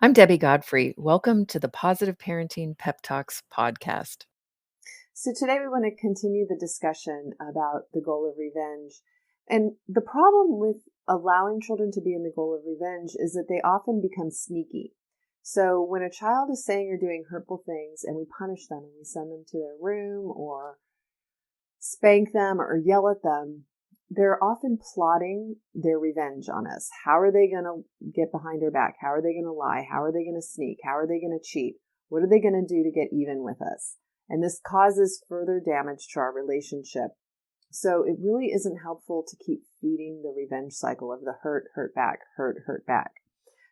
I'm Debbie Godfrey. Welcome to the Positive Parenting Pep Talks podcast. So today we want to continue the discussion about the goal of revenge. And the problem with allowing children to be in the goal of revenge is that they often become sneaky. So when a child is saying or doing hurtful things and we punish them and we send them to their room or spank them or yell at them, they're often plotting their revenge on us. How are they going to get behind our back? How are they going to lie? How are they going to sneak? How are they going to cheat? What are they going to do to get even with us? And this causes further damage to our relationship. So it really isn't helpful to keep feeding the revenge cycle of the hurt, hurt back, hurt back.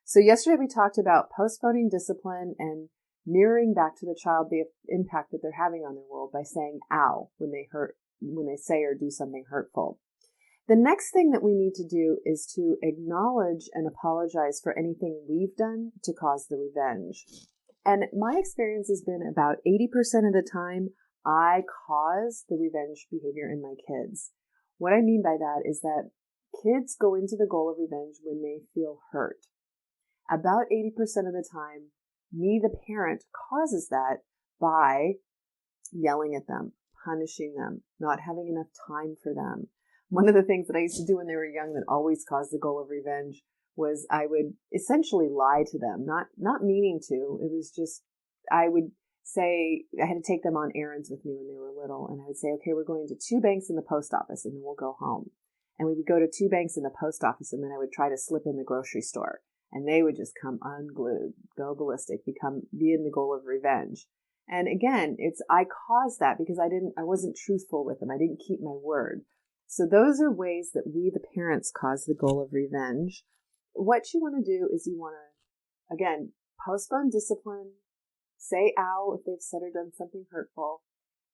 So yesterday we talked about postponing discipline and mirroring back to the child the impact that they're having on their world by saying ow when they say or do something hurtful. The next thing that we need to do is to acknowledge and apologize for anything we've done to cause the revenge. And my experience has been about 80% of the time, I cause the revenge behavior in my kids. What I mean by that is that kids go into the goal of revenge when they feel hurt. About 80% of the time, me, the parent, causes that by yelling at them, punishing them, not having enough time for them. One of the things that I used to do when they were young that always caused the goal of revenge was I would essentially lie to them, not meaning to. It was just, I would say, I had to take them on errands with me when they were little. And I would say, okay, we're going to 2 banks in the post office and then we'll go home. And we would go to 2 banks in the post office and then I would try to slip in the grocery store. And they would just come unglued, go ballistic, be in the goal of revenge. And again, I caused that because I wasn't truthful with them. I didn't keep my word. So those are ways that we, the parents, cause the goal of revenge. What you want to do is you want to, again, postpone discipline, say ow if they've said or done something hurtful,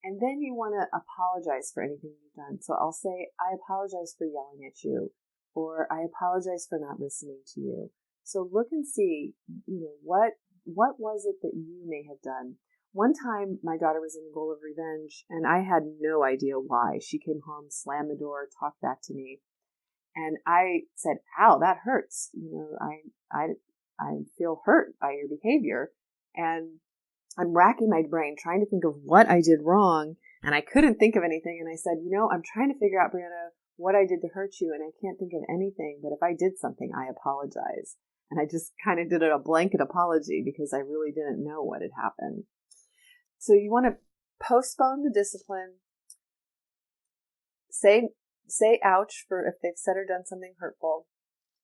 and then you want to apologize for anything you've done. So I'll say, I apologize for yelling at you, or I apologize for not listening to you. So look and see, what was it that you may have done? One time, my daughter was in the goal of revenge, and I had no idea why. She came home, slammed the door, talked back to me, and I said, "Ow, that hurts. I feel hurt by your behavior." And I'm racking my brain trying to think of what I did wrong, and I couldn't think of anything. And I said, I'm trying to figure out, Brianna, what I did to hurt you, and I can't think of anything. But if I did something, I apologize. And I just kind of did a blanket apology because I really didn't know what had happened. So you want to postpone the discipline, say ouch for if they've said or done something hurtful,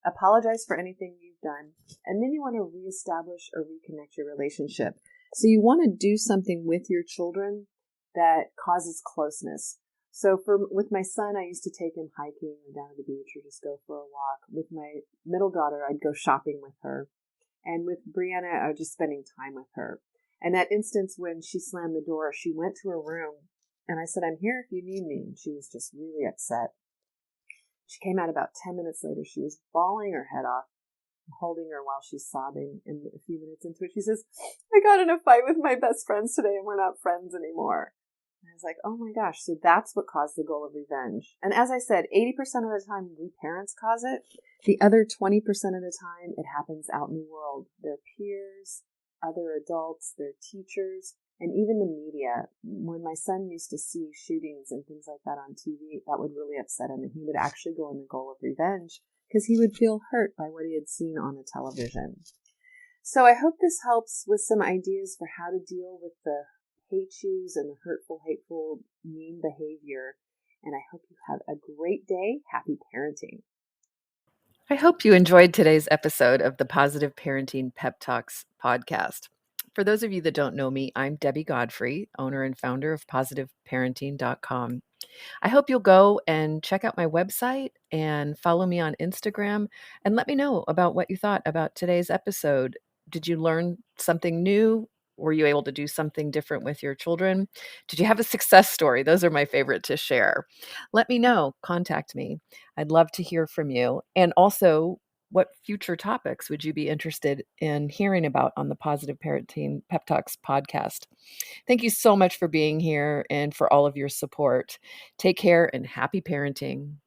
apologize for anything you've done, and then you want to reestablish or reconnect your relationship. So you want to do something with your children that causes closeness. So with my son, I used to take him hiking or down to the beach or just go for a walk. With my middle daughter, I'd go shopping with her. And with Brianna, I was just spending time with her. And that instance when she slammed the door, she went to her room and I said, "I'm here if you need me." And she was just really upset. She came out about 10 minutes later. She was bawling her head off, holding her while she's sobbing. And a few minutes into it, she says, "I got in a fight with my best friends today and we're not friends anymore." And I was like, oh my gosh, so that's what caused the goal of revenge. And as I said, 80% of the time we parents cause it. The other 20% of the time it happens out in the world. Their peers, other adults, their teachers, and even the media. When my son used to see shootings and things like that on TV, that would really upset him, and he would actually go in the goal of revenge because he would feel hurt by what he had seen on the television. So I hope this helps with some ideas for how to deal with the hate yous and the hurtful, hateful, mean behavior. And I hope you have a great day. Happy parenting. I hope you enjoyed today's episode of the Positive Parenting Pep Talks podcast. For those of you that don't know me, I'm Debbie Godfrey, owner and founder of positiveparenting.com. I hope you'll go and check out my website and follow me on Instagram and let me know about what you thought about today's episode. Did you learn something new? Were you able to do something different with your children? Did you have a success story? Those are my favorite to share. Let me know. Contact me. I'd love to hear from you. And also, what future topics would you be interested in hearing about on the Positive Parenting Pep Talks podcast? Thank you so much for being here and for all of your support. Take care and happy parenting.